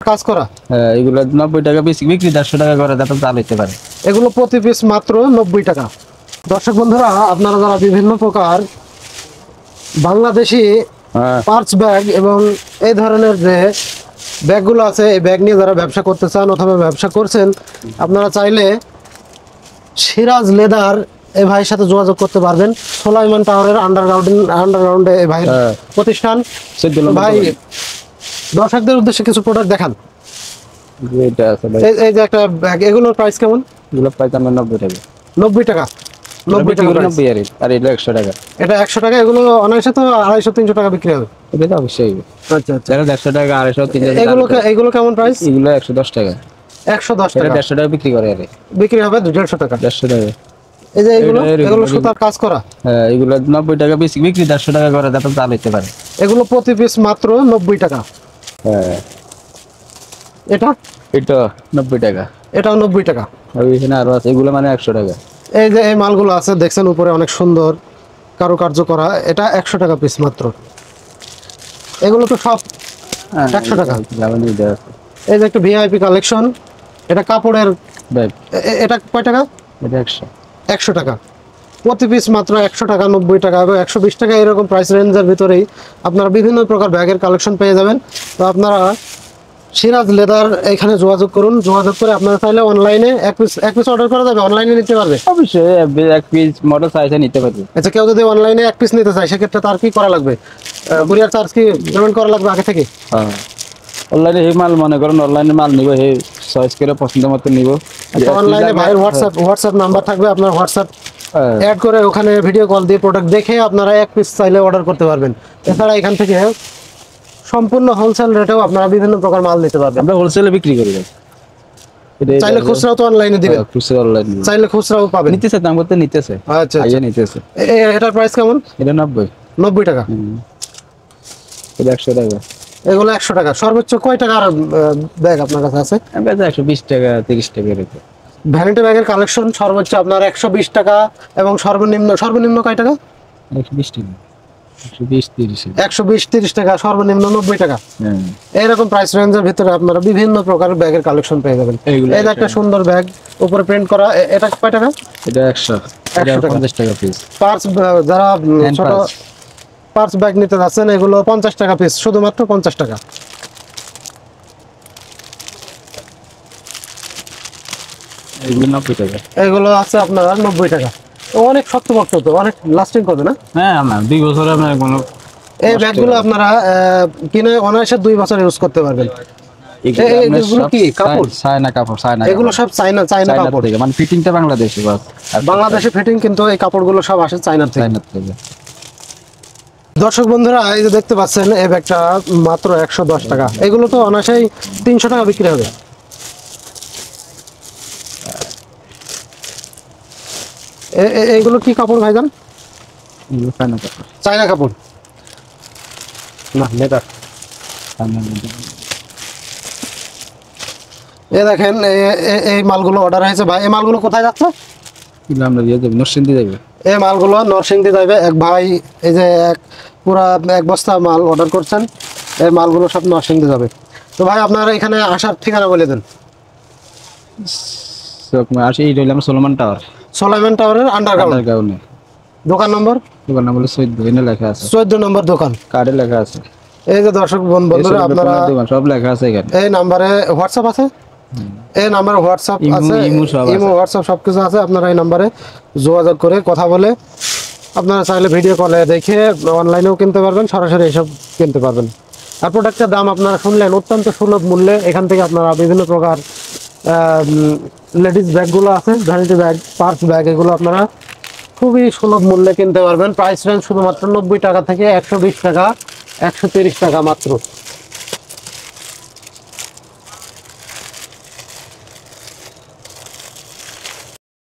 কাজ করা। হ্যাঁ, এগুলো 90 টাকা পিস বিক্রি, 150 টাকা করে দাম চালাইতে পারে। এগুলো প্রতি পিস মাত্র 90 টাকা। দর্শক বন্ধুরা, আপনারা যারা বিভিন্ন প্রকার বাংলাদেশি পার্স ব্যাগ এবং এই ধরনের যে ব্যাগগুলো আছে, এই ব্যাগ নিয়ে যারা ব্যবসা করতে চান অথবা ব্যবসা করছেন, আপনারা চাইলে সিরাজ লেদার এই ভাইয়ের সাথে যোগাযোগ করতে পারবেন। সোলাইমান টাওয়ারের আন্ডারগ্রাউন্ডে এই ভাইয়ের প্রতিষ্ঠান। ভাই, দর্শকদের উদ্দেশ্যে কিছু প্রোডাক্ট দেখান। এটা আছে ভাই, এই যে একটা ব্যাগ, এগুলোর প্রাইস কেমন? এগুলো প্রাইস আমরা 90 টাকা। 90 টাকা। 90 টাকা 90 আর এটা 100 টাকা। এটা 100 টাকা। এগুলো অনায়াসে তো 250-300 টাকা বিক্রি হবে। এটা তো অবশ্যই। আচ্ছা আচ্ছা। যারা 150 টাকা, 250, 300 এগুলো কেমন প্রাইস? এগুলো 110 টাকা। 110 এটা টাকা 150 টাকা বিক্রি করে। আরে বিক্রি হবে 150 টাকা। 150 টাকা। এই যে এগুলো সুতার কাজ করা। হ্যাঁ, এগুলো 90 টাকা পিস বিক্রি, 150 টাকা করে দাম চালাইতে পারে। এগুলো প্রতি পিস মাত্র 90 টাকা। হ্যাঁ, এটা 90 টাকা। এটাও 90 টাকা। এখানে আরো আছে, এগুলো মানে 100 টাকা। এই যে এই মালগুলো আছে দেখছেন, উপরে অনেক সুন্দর কারুকার্য করা। এটা 100 টাকা পিস মাত্র। এগুলো তো সব 100 টাকা। এই যে একটা ভিআইপি কালেকশন, এটা কাপড়ের ব্যাগ। এটা কয় টাকা? এটা 100। 100 টাকা প্রতি পিস মাত্র। 100 টাকা, 90 টাকা এবং 120 টাকা, এরকম প্রাইস রেঞ্জের ভিতরেই আপনারা বিভিন্ন প্রকার ব্যাগের কালেকশন পেয়ে যাবেন। তো আপনারা সিরাজ লেদার এখানে যোগাযোগ করুন। যোগাযোগ করে আপনারা চাইলে অনলাইনে এক পিস অর্ডার করা যাবে, অনলাইনে নিতে পারবে। অবশ্যই এক পিস মডেল সাইজে নিতে পারবে। আচ্ছা, কেউ যদি অনলাইনে এক পিস নিতে চায়, সেক্ষেত্রে তার কি করা লাগবে? কুরিয়ার চার্জ কি পেমেন্ট করা লাগবে আগে থেকে? হ্যাঁ, অনলাইনে এই মাল মনে করেন অনলাইনে মাল নিব, এই চয়েস করে পছন্দ মতো নিব। আচ্ছা, অনলাইনে ভাইয়ের হোয়াটসঅ্যাপ নাম্বার থাকবে, আপনার হোয়াটসঅ্যাপ অ্যাড করে ওখানে ভিডিও কল দিয়ে প্রোডাক্ট দেখে আপনারা এক পিস চাইলে অর্ডার করতে পারবেন। এছাড়া এখান থেকে সম্পূর্ণ হোলসেল রেটেও আপনারা বিভিন্ন প্রকার মাল নিতে পারবেন। আমরা হোলসেলে বিক্রি করি। চাইলে খুচরাও তো অনলাইনে দিবেন। খুচরা অনলাইন চাইলে খুচরাও পাবেন। নিতেছে, দাম করতে নিতেছে। আচ্ছা আইয়া নিতেছে। এটার প্রাইস কেমন? এটা 90 টাকা। এটা 100 টাকা। এগুলো 100 টাকা। সর্বোচ্চ কয় টাকার ব্যাগ আপনার কাছে আছে? 120 টাকা, 30 টাকা এরকম। ভ্যানিটি ব্যাগের কালেকশন সর্বোচ্চ আপনার 120 টাকা এবং সর্বনিম্ন কয় টাকা? 120 টাকা। 120-30 টাকা, সর্বনিম্ন 90 টাকা। এইরকম প্রাইস রেঞ্জের ভিতরে আপনারা বিভিন্ন প্রকারের ব্যাগের কালেকশন পেয়ে যাবেন। এই যে একটা সুন্দর ব্যাগ উপরে প্রিন্ট করা, এটা কয় টাকা? এটা 100 টাকা। 50 টাকা পিস। পার্স, যারা ছোট পার্স ব্যাগ নিতে যাচ্ছেন, এগুলো 50 টাকা পিস, শুধুমাত্র 50 টাকা। এগুলো 90 টাকা। এগুলো আছে আপনার 90 টাকা। অনেক শক্তপোক্ত, তো অনেক লাস্টিং করবে না? হ্যাঁ, না 2 বছর আপনার কোনো। এই ব্যাগগুলো আপনারা কিনে অনায়াসে 2 বছর ইউজ করতে পারবেন। এগুলো কি কাপড়? চায়না কাপড়। এগুলো সব চায়না কাপড়। মানে ফিটিংটা বাংলাদেশি, বাস বাংলাদেশে ফিটিং, কিন্তু এই কাপড়গুলো সব আসে চায়না থেকে। দর্শক বন্ধুরা, এই যে দেখতে পাচ্ছেন, এই ব্যাগটা মাত্র 110 টাকা। এগুলো তো অনায়াসেই 300 টাকা বিক্রি হবে। এইগুলো কি কাপড় ভাইজান? চায়না কাপড় না, লেদার। এই দেখেন, এই মালগুলো অর্ডার হয়েছে ভাই। এই মালগুলো কোথায় যাচ্ছে? নরসিংদী যাবে। এই মালগুলো নরসিংদী যাবে। এক ভাই এই যে পুরা 1 বস্তা মাল অর্ডার করছেন, এই মালগুলো সব নরসিংদী যাবে। তো ভাই, আপনারা এখানে আসার ঠিকানা বলে দেন। সোলাইমান টাওয়ারের আন্ডারগ্রাউন্ডে। দোকান নম্বর 14 এনে লেখা আছে। 14 নম্বর দোকান, কার্ডে লেখা আছে। এই যে দর্শক বন্ধুরা, আপনারা সব লেখা আছে এখানে। এই নাম্বারে হোয়াটসঅ্যাপ আছে, এই নাম্বারে হোয়াটসঅ্যাপ আছে, ইমো হোয়াটসঅ্যাপ সবকিছু আছে। আপনারা এই নাম্বারে যোগাযোগ করে কথা বলে আপনারা চাইলে ভিডিও কলে দেখে অনলাইনেও কিনতে পারবেন, সরাসরি এসব কিনতে পারবেন। আর প্রোডাক্টের দাম আপনারা শুনলেন, অত্যন্ত সুলভ মূল্যে। এখান থেকে আপনারা বিভিন্ন প্রকার লেডিস ব্যাগগুলো আছে, ভ্যানিটি ব্যাগ, পার্স ব্যাগ, এগুলো আপনারা খুবই সুলভ মূল্যে কিনতে পারবেন। প্রাইস রেঞ্জ শুধুমাত্র 90 টাকা থেকে 120 টাকা, 130 টাকা মাত্র।